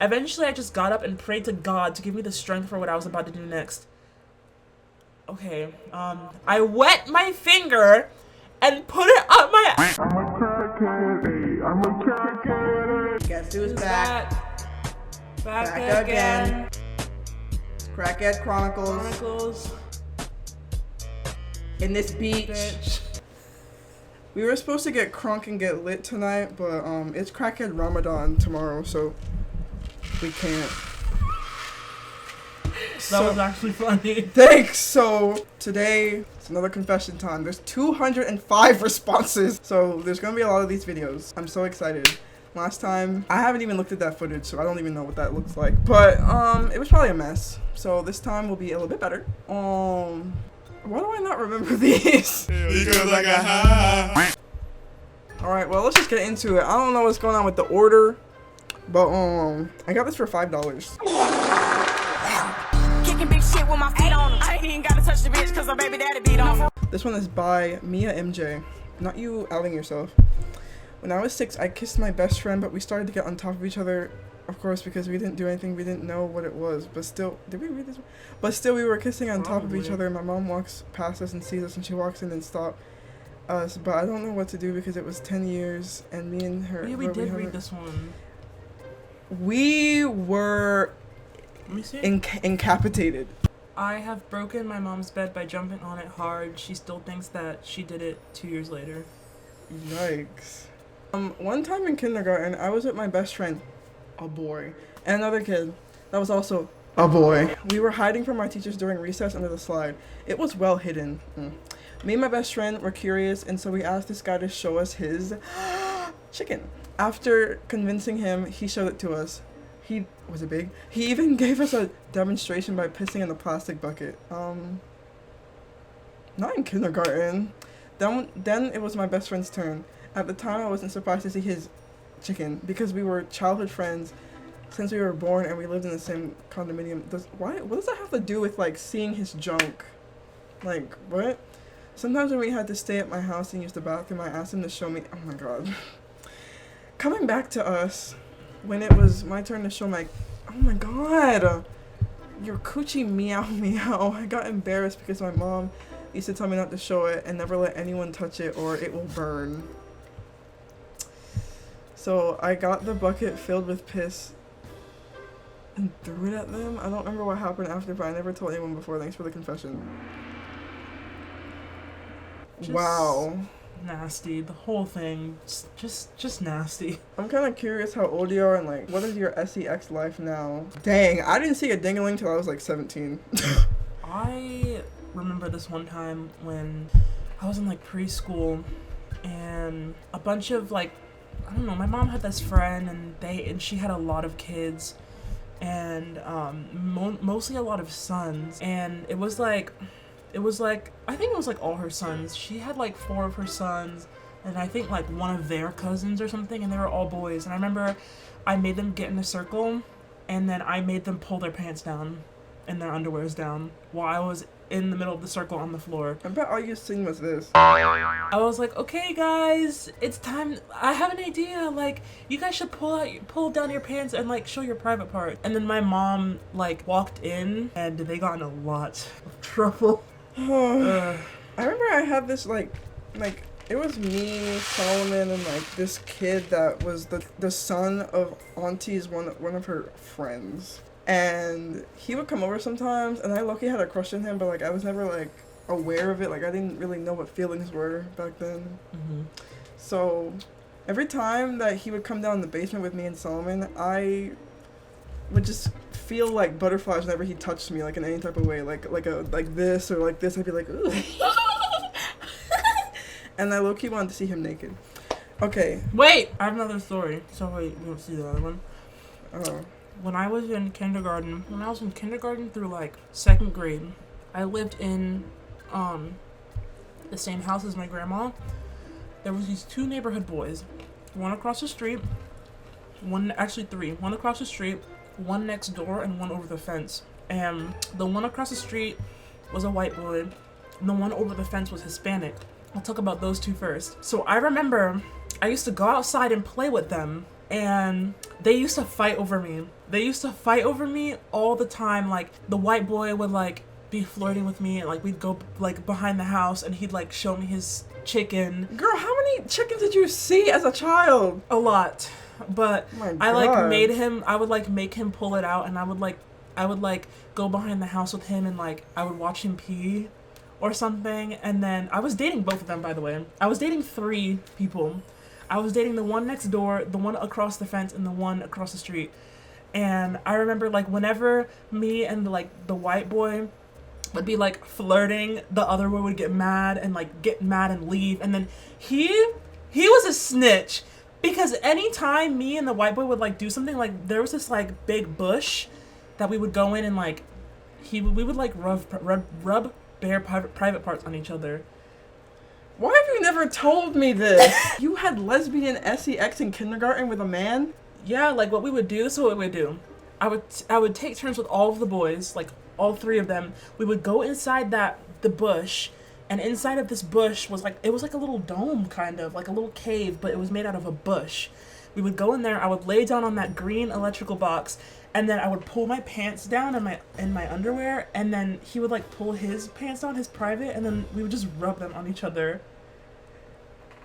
Eventually, I just got up and prayed to God to give me the strength for what I was about to do next. Okay, I wet my finger and put it up my ass. I'm a crackhead, I'm a crackhead. Guess who's back? Back again. Crackhead Chronicles. Chronicles. In this beach. Bitch. We were supposed to get crunk and get lit tonight, but it's Crackhead Ramadan tomorrow, so we can't. That was actually funny. Thanks. So today it's another confession time. There's 205 responses, so there's gonna be a lot of these videos. I'm so excited. Last time I haven't even looked at that footage, so I don't even know what that looks like. But it was probably a mess. So this time will be a little bit better. Why do I not remember these? Because I got high. Alright, well, let's just get into it. I don't know what's going on with the order, but I got this for $5. Kicking big shit with my feet on 'em. I ain't even gotta touch the bitch cause her baby daddy beat on her. This one is by Mia MJ. Not you outing yourself. When I was 6, I kissed my best friend, but we started to get on top of each other, of course, because we didn't do anything. We didn't know what it was, but still, did we read this one? But still, we were kissing on top of each other. My mom walks past us and sees us, and she walks in and stops us, but I don't know what to do because it was 10 years, and me and her. Yeah, we did read this one. We were Let me see. incapacitated. I have broken my mom's bed by jumping on it hard. She still thinks that she did it 2 years later. Yikes. One time in kindergarten, I was with my best friend, a boy, and another kid that was also a boy. We were hiding from our teachers during recess under the slide. It was well hidden. Me and my best friend were curious, and so we asked this guy to show us his chicken. After convincing him, he showed it to us. Was it big? He even gave us a demonstration by pissing in a plastic bucket. Not in kindergarten. Then it was my best friend's turn. At the time, I wasn't surprised to see his chicken because we were childhood friends since we were born and we lived in the same condominium. What does that have to do with, like, seeing his junk? Like, what? Sometimes when we had to stay at my house and use the bathroom, I asked him to show me. Oh my god. Coming back to us, when it was my turn to show my. Oh my god. Your coochie meow meow. I got embarrassed because my mom used to tell me not to show it and never let anyone touch it or it will burn. So I got the bucket filled with piss and threw it at them. I don't remember what happened after, but I never told anyone before. Thanks for the confession. Wow. Nasty. The whole thing. Just nasty. I'm kind of curious how old you are and, like, what is your sex life now? Dang, I didn't see a ding-a-ling till I was like 17. I remember this one time when I was in, like, preschool and a bunch of, like, I don't know, my mom had this friend and she had a lot of kids and mostly a lot of sons, and it was like I think it was like all her sons. She had like 4 of her sons and I think like one of their cousins or something, and they were all boys. And I remember I made them get in a circle and then I made them pull their pants down and their underwears down while I was in the middle of the circle on the floor. I bet all you sing was this. I was like, okay guys, it's time. I have an idea. Like, you guys should pull down your pants and like show your private part. And then my mom like walked in and they got in a lot of trouble. I remember I had this like it was me, Solomon, and like this kid that was the son of Auntie's one of her friends. And he would come over sometimes, and I low-key had a crush on him, but like I was never like aware of it. Like I didn't really know what feelings were back then. So every time that he would come down in the basement with me and Solomon, I would just feel like butterflies whenever he touched me, like in any type of way, like this or like this. I'd be like, ooh. And I low-key wanted to see him naked. Okay. Wait, I have another story. So wait, you don't see the other one? Oh. When I was in kindergarten through like 2nd grade, I lived in the same house as my grandma. There was these 2 neighborhood boys, one across the street, actually 3, one across the street, one next door, and one over the fence. And the one across the street was a white boy, and the one over the fence was Hispanic. I'll talk about those 2 first. So I remember I used to go outside and play with them and they used to fight over me. They used to fight over me all the time. Like, the white boy would, like, be flirting with me, and, like, we'd go, like, behind the house, and he'd, like, show me his chicken. Girl, how many chickens did you see as a child? A lot. But Oh I, like, I would, like, make him pull it out, and I would, like, go behind the house with him, and, like, I would watch him pee or something. And then I was dating both of them, by the way. I was dating 3 people. I was dating the one next door, the one across the fence, and the one across the street. And I remember, like, whenever me and, like, the white boy would be, like, flirting, the other one would get mad and leave. And then he was a snitch, because anytime me and the white boy would, like, do something, like, there was this, like, big bush that we would go in, and, like, we would, like, rub bare private parts on each other. Why have you never told me this? You had lesbian sex in kindergarten with a man? Yeah, like, what we would do, this is what we would do. I would take turns with all of the boys, like, all 3 of them. We would go inside the bush, and inside of this bush was, like, it was like a little dome, kind of, like a little cave, but it was made out of a bush. We would go in there, I would lay down on that green electrical box, and then I would pull my pants down in my underwear, and then he would, like, pull his pants down, his private, and then we would just rub them on each other.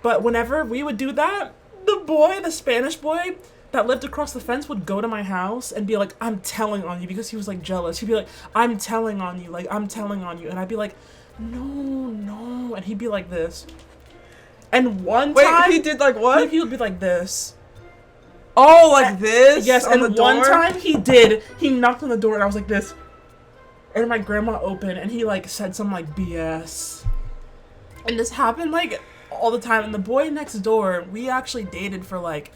But whenever we would do that, the Spanish boy that lived across the fence would go to my house and be like, I'm telling on you, because he was, like, jealous. He'd be like, I'm telling on you, like, I'm telling on you. And I'd be like, no. And he'd be like this. And one time... Wait, he did, like, what? He would be like this. Oh, like this? Yes, on and the one door? time he knocked on the door, and I was like this. And my grandma opened, and he, like, said some, like, BS. And this happened, like, all the time. And the boy next door, we actually dated for, like,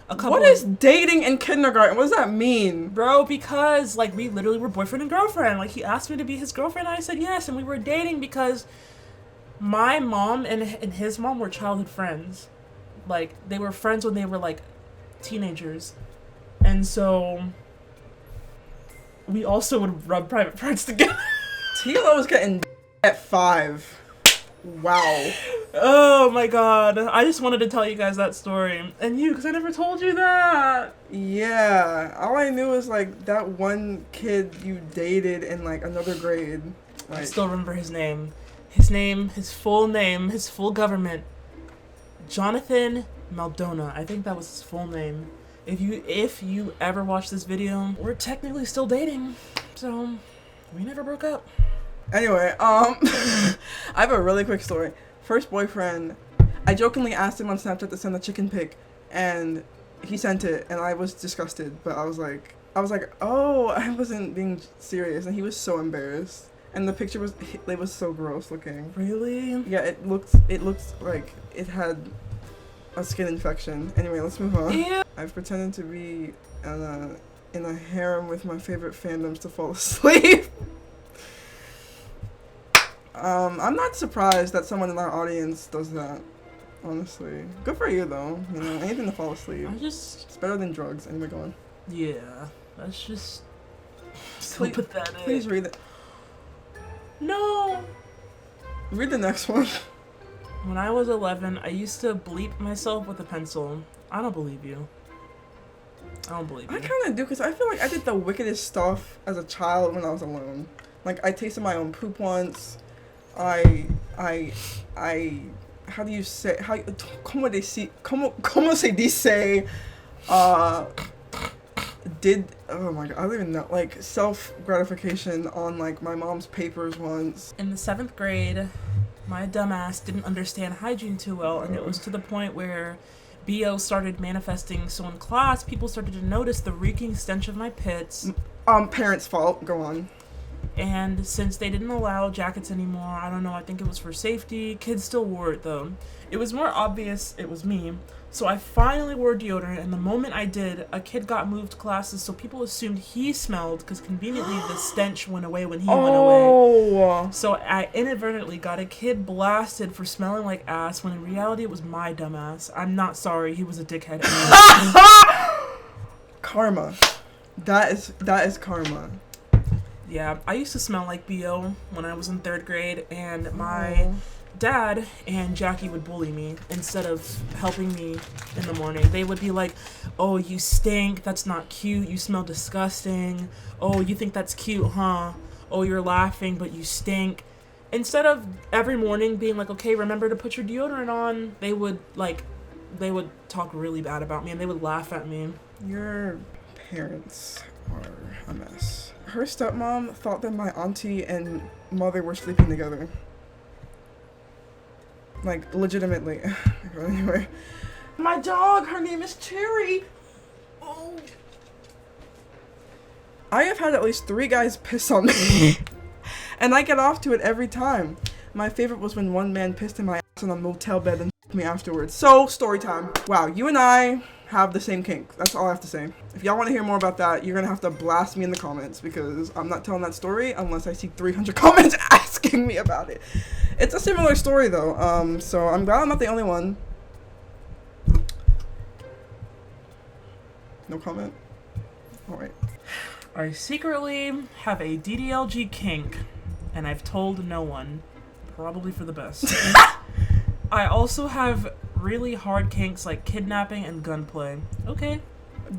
a couple What is dating in kindergarten? What does that mean? Bro, because, like, we literally were boyfriend and girlfriend. Like, he asked me to be his girlfriend, and I said yes. And we were dating because my mom and his mom were childhood friends. Like, they were friends when they were, like, teenagers. And so we also would rub private parts together. Tila was getting at 5. Wow. Oh my god. I just wanted to tell you guys that story. And you, because I never told you that. Yeah. All I knew was, like, that one kid you dated in, like, another grade. Like, I still remember his name. His full name, his full government. Jonathan Maldonado. I think that was his full name. If you ever watch this video, we're technically still dating. So, we never broke up. Anyway, I have a really quick story. First boyfriend, I jokingly asked him on Snapchat to send a chicken pic, and he sent it, and I was disgusted, but I was like, oh, I wasn't being serious, and he was so embarrassed. And the picture was so gross looking. Really? Yeah, it looked like it had a skin infection. Anyway, let's move on. Yeah. I've pretended to be in a harem with my favorite fandoms to fall asleep. I'm not surprised that someone in our audience does that, honestly. Good for you, though. You know, anything to fall asleep. It's better than drugs. Anyway, go on. Yeah, that's just so pathetic. Please read it. No. Read the next one. When I was 11, I used to bleep myself with a pencil. I don't believe you. I don't believe you. I kind of do, because I feel like I did the wickedest stuff as a child when I was alone. Like, I tasted my own poop once. How do you say, como se dice, did, oh my god, I don't even know, like, self-gratification on, like, my mom's papers once. In the 7th grade, my dumbass didn't understand hygiene too well, and it was to the point where BO started manifesting, so in class, people started to notice the reeking stench of my pits. Parents' fault, go on. And since they didn't allow jackets anymore, I don't know, I think it was for safety. Kids still wore it though. It was more obvious it was me. So I finally wore deodorant, and the moment I did, a kid got moved classes, so people assumed he smelled, because conveniently the stench went away when he went away. So I inadvertently got a kid blasted for smelling like ass, when in reality it was my dumbass. I'm not sorry, he was a dickhead. Karma. That is karma. Yeah, I used to smell like BO when I was in 3rd grade, and my Dad and Jackie would bully me instead of helping me in the morning. They would be like, oh, you stink, that's not cute, you smell disgusting, oh, you think that's cute, huh? Oh, you're laughing, but you stink. Instead of every morning being like, okay, remember to put your deodorant on, they would talk really bad about me and they would laugh at me. Your parents are a mess. Her stepmom thought that my auntie and mother were sleeping together. Like, legitimately. Anyway. My dog, her name is Cherry. Oh. I have had at least 3 guys piss on me. And I get off to it every time. My favorite was when one man pissed in my ass on a motel bed and me afterwards. So, story time. Wow, you and I have the same kink. That's all I have to say. If y'all want to hear more about that, you're gonna have to blast me in the comments because I'm not telling that story unless I see 300 comments asking me about it. It's a similar story though, so I'm glad I'm not the only one. No comment? Alright. I secretly have a DDLG kink, and I've told no one. Probably for the best. I also have really hard kinks like kidnapping and gunplay. Okay.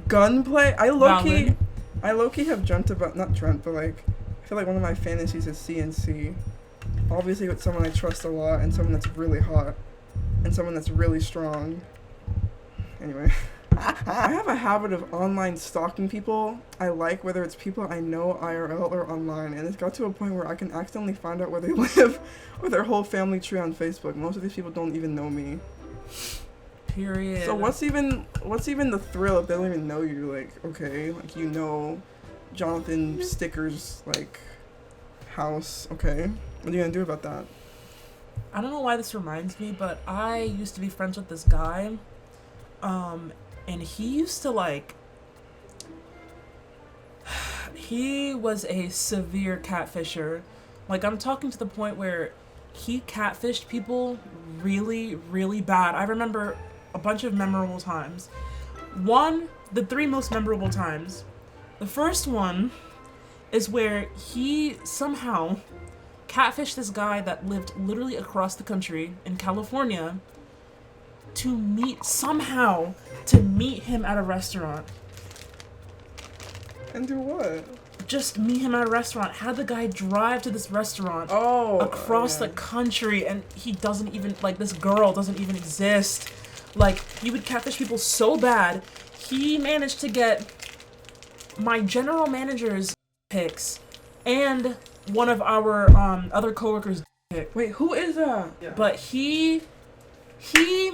Gunplay? I low-key have dreamt about, not dreamt, but like, I feel like one of my fantasies is CNC. Obviously with someone I trust a lot, and someone that's really hot, and someone that's really strong. Anyway. I have a habit of online stalking people I like, whether it's people I know IRL or online, and it's got to a point where I can accidentally find out where they live or their whole family tree on Facebook. Most of these people don't even know me. Period. So what's even the thrill if they don't even know you? Like, okay, like you know Jonathan Sticker's like house, okay. What are you gonna do about that? I don't know why this reminds me, but I used to be friends with this guy. And he used to like, he was a severe catfisher. Like, I'm talking to the point where he catfished people really, really bad. I remember a bunch of memorable times. The 3 most memorable times. The first one is where he somehow catfished this guy that lived literally across the country in California to meet him at a restaurant. And do what? Just meet him at a restaurant. Had the guy drive to this restaurant across the country, and he doesn't even, like, this girl doesn't even exist. Like, he would catfish people so bad, he managed to get my general manager's pics and one of our other coworkers' pics. Wait, who is that? Yeah. But he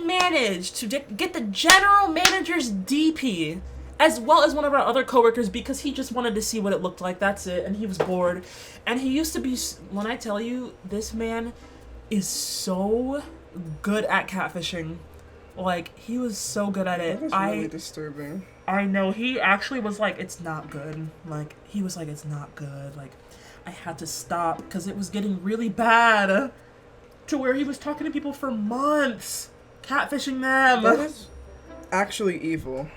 managed to get the general manager's DP as well as one of our other coworkers because he just wanted to see what it looked like. That's it. And he was bored. And he used to be, when I tell you, this man is so good at catfishing. Like, he was so good at it. That was really disturbing. I know. He actually was like, it's not good. Like, he was like, it's not good. Like, I had to stop because it was getting really bad. To where he was talking to people for months, catfishing them. That is actually evil.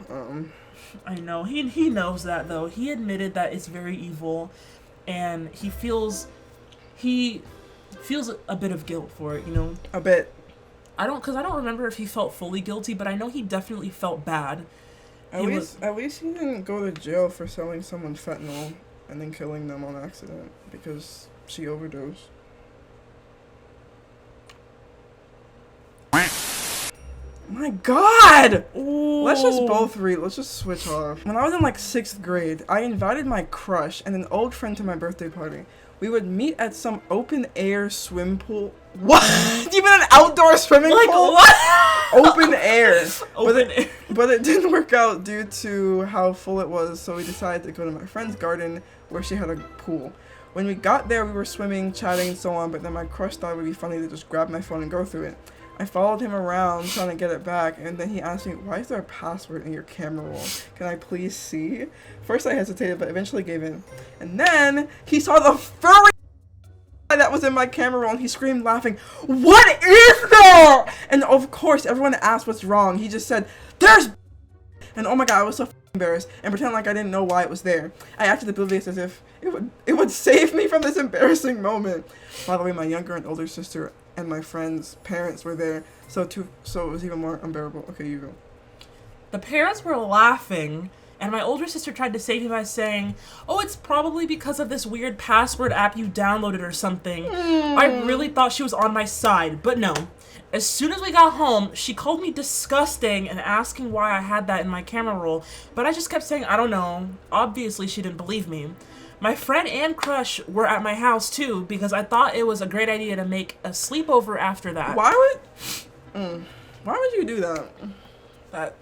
I know. He knows that though. He admitted that it's very evil, and he feels a bit of guilt for it. You know. A bit. I don't remember if he felt fully guilty, but I know he definitely felt bad. At least he didn't go to jail for selling someone fentanyl and then killing them on accident because she overdosed. My God! Ooh. Let's just switch off. When I was in like 6th grade, I invited my crush and an old friend to my birthday party. We would meet at some open air swim pool. What? You mean an outdoor swimming pool? What? Open air. Air. But it didn't work out due to how full it was, so we decided to go to my friend's garden where she had a pool. When we got there, we were swimming, chatting, and so on, but then my crush thought it would be funny to just grab my phone and go through it. I followed him around trying to get it back, and then he asked me, why is there a password in your camera roll? Can I please see? First I hesitated, but eventually gave in. And then he saw the furry that was in my camera roll, and he screamed laughing, what is that? And of course, everyone asked what's wrong. He just said, there's and oh my God, I was so embarrassed and pretend like I didn't know why it was there. I acted oblivious as if it would save me from this embarrassing moment. By the way, my younger and older sister and my friend's parents were there, so it was even more unbearable. Okay, you go. The parents were laughing, and my older sister tried to save me by saying, "Oh, it's probably because of this weird password app you downloaded or something." I really thought she was on my side, but no. As soon as we got home, she called me disgusting and asking why I had that in my camera roll, but I just kept saying, "I don't know." Obviously, she didn't believe me. My friend and crush were at my house too, because I thought it was a great idea to make a sleepover after that. Why would you do that?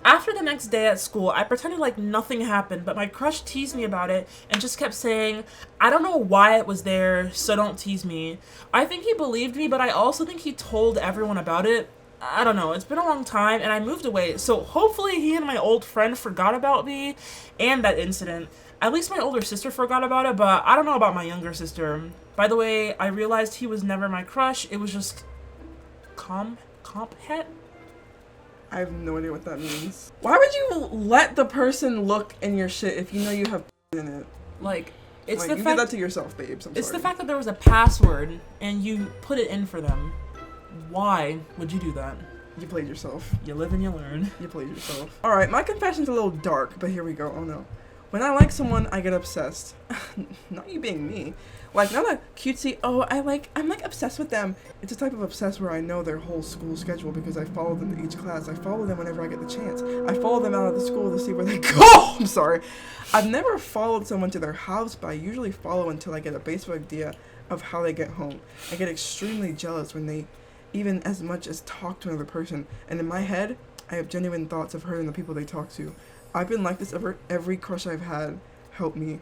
After the next day at school, I pretended like nothing happened, but my crush teased me about it and just kept saying, "I don't know why it was there, so don't tease me." I think he believed me, but I also think he told everyone about it. I don't know, it's been a long time and I moved away, so hopefully he and my old friend forgot about me and that incident. At least my older sister forgot about it, but I don't know about my younger sister. By the way, I realized he was never my crush, it was just Crackhead? I have no idea what that means. Why would you let the person look in your shit if you know you have in it? Like, it's like, the you fact did that to yourself, babes. I'm it's sorry. the fact that there was a password and you put it in for them. Why would you do that? You played yourself. You live and you learn. You played yourself. Alright, my confession's a little dark, but here we go. Oh no. When I like someone, I get obsessed. Not you being me. Like, not a cutesy, oh, I'm like obsessed with them. It's a type of obsessed where I know their whole school schedule because I follow them to each class. I follow them whenever I get the chance. I follow them out of the school to see where they go. I'm sorry. I've never followed someone to their house, but I usually follow until I get a basic idea of how they get home. I get extremely jealous when they even as much as talk to another person. And in my head, I have genuine thoughts of hurting the people they talk to. I've been like this every crush I've had helped me.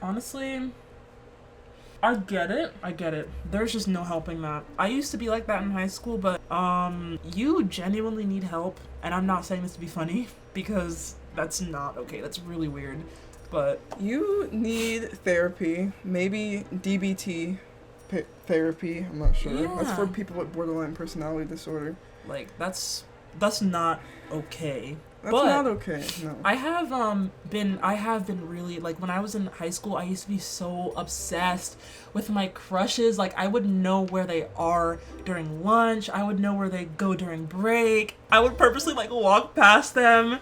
Honestly, I get it. There's just no helping that. I used to be like that in high school, but you genuinely need help, and I'm not saying this to be funny because that's not okay. That's really weird. But you need therapy, maybe DBT therapy. I'm not sure. Yeah. That's for people with borderline personality disorder. Like that's not okay. That's but not okay. No. I have been really, like, when I was in high school, I used to be so obsessed with my crushes. Like, I would know where they are during lunch. I would know where they go during break. I would purposely, like, walk past them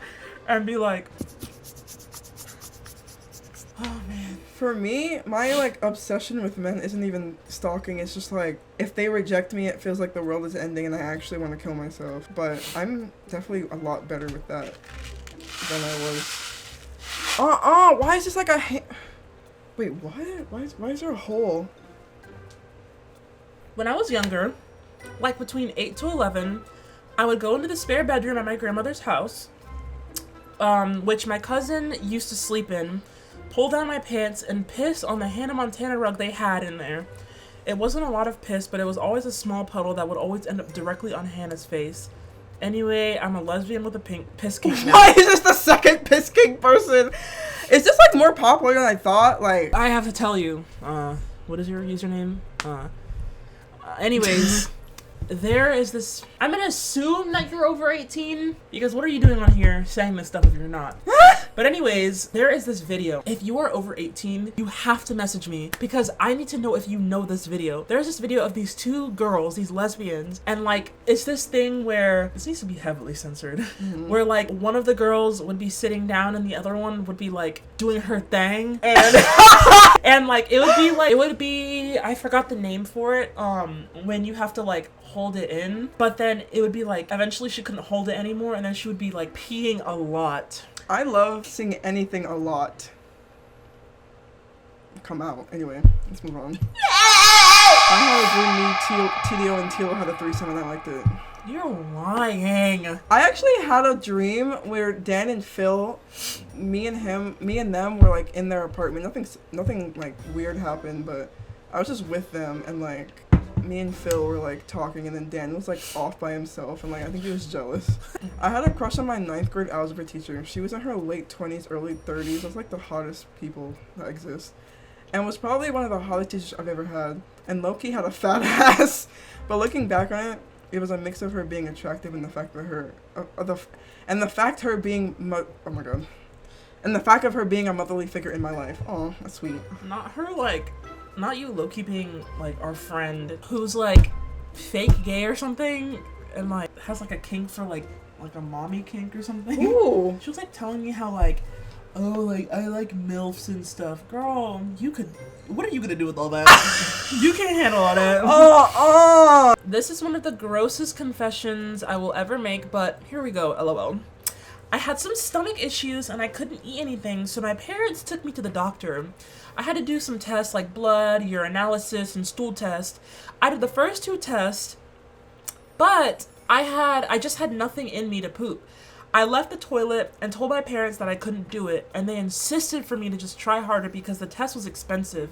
and be like, oh man. For me, my, like, obsession with men isn't even stalking. It's just, like, if they reject me, it feels like the world is ending and I actually want to kill myself. But I'm definitely a lot better with that than I was. Why is this like a wait, what? Why is there a hole? When I was younger, like between 8 to 11, I would go into the spare bedroom at my grandmother's house, which my cousin used to sleep in, pull down my pants, and piss on the Hannah Montana rug they had in there. It wasn't a lot of piss, but it was always a small puddle that would always end up directly on Hannah's face. Anyway, I'm a lesbian with a pink piss king now. Why is this the second piss king person? Is this, like, more popular than I thought? Like, I have to tell you, what is your username? Anyways, there is this, I'm gonna assume that you're over 18, because what are you doing on here saying this stuff if you're not? But anyways, there is this video. If you are over 18, you have to message me because I need to know if you know this video. There's this video of these two girls, these lesbians, and like, it's this thing where, this needs to be heavily censored, where like one of the girls would be sitting down and the other one would be like doing her thing, and and like it would be I forgot the name for it, when you have to like hold it in, but then it would be like eventually she couldn't hold it anymore and then she would be like peeing a lot. I love seeing anything a lot come out. Anyway, let's move on. I had a dream me, TDO, and Teal had a threesome and I liked it. You're lying. I actually had a dream where Dan and Phil, me and them were like in their apartment. Nothing like weird happened, but I was just with them and like me and Phil were like talking and then Dan was like off by himself and like I think he was jealous. I had a crush on my 9th grade algebra teacher. She was in her late 20s, early 30s. That's like the hottest people that exist. And was probably one of the hottest teachers I've ever had. And low-key had a fat ass. But looking back on it, it was a mix of her being attractive and the fact that and the fact of her being a motherly figure in my life. Oh, that's sweet. Not not you low-key being like our friend who's like fake gay or something and like has like a kink for like a mommy kink or something. Ooh. She was like telling me how like, oh, like I like MILFs and stuff. Girl, what are you gonna do with all that? You can't handle all that. This is one of the grossest confessions I will ever make, but here we go, LOL. I had some stomach issues and I couldn't eat anything, so my parents took me to the doctor. I had to do some tests like blood, urinalysis, and stool test. I did the first 2 tests, but I just had nothing in me to poop. I left the toilet and told my parents that I couldn't do it, and they insisted for me to just try harder because the test was expensive.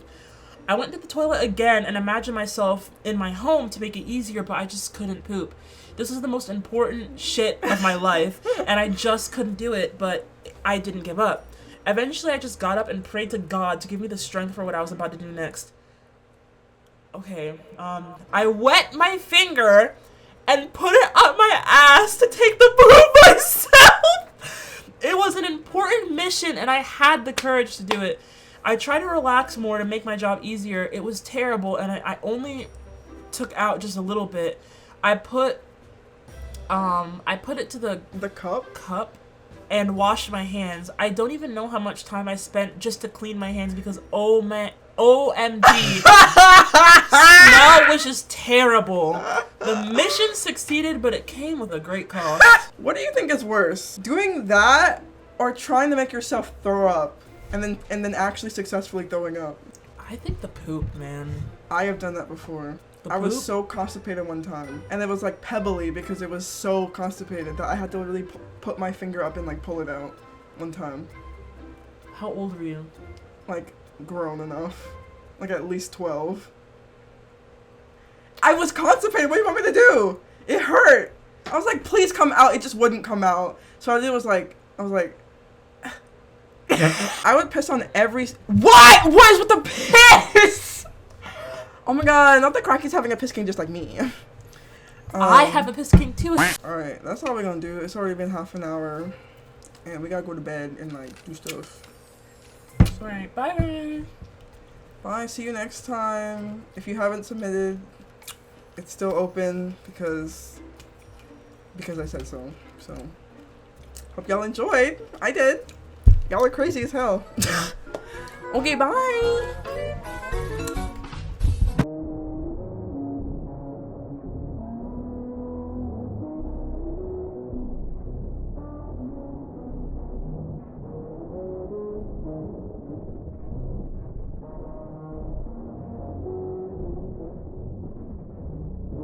I went to the toilet again and imagined myself in my home to make it easier, but I just couldn't poop. This is the most important shit of my life, and I just couldn't do it, but I didn't give up. Eventually, I just got up and prayed to God to give me the strength for what I was about to do next. Okay, I wet my finger and put it up my ass to take the poop myself. It was an important mission, and I had the courage to do it. I tried to relax more to make my job easier. It was terrible, and I only took out just a little bit. I put it to the cup and washed my hands. I don't even know how much time I spent just to clean my hands because OMG, smell was just terrible. The mission succeeded, but it came with a great cost. What do you think is worse? Doing that or trying to make yourself throw up and then actually successfully throwing up? I think the poop, man. I have done that before. The I was poop? so constipated one time, and it was like pebbly because it was so constipated that I had to literally put my finger up and like pull it out one time. How old were you? Like grown enough, like at least 12. I was constipated. What do you want me to do? It hurt. I was like, please come out. It just wouldn't come out. So I was like, I would piss on every. What? What is with the piss? Oh my god! Not that Crackhead's having a piss king just like me. I have a piss king too. Alright, that's all we're gonna do. It's already been half an hour. And we gotta go to bed and like do stuff. Alright, bye. Bye, see you next time. If you haven't submitted, it's still open because I said so. So, hope y'all enjoyed. I did. Y'all are crazy as hell. Okay, bye.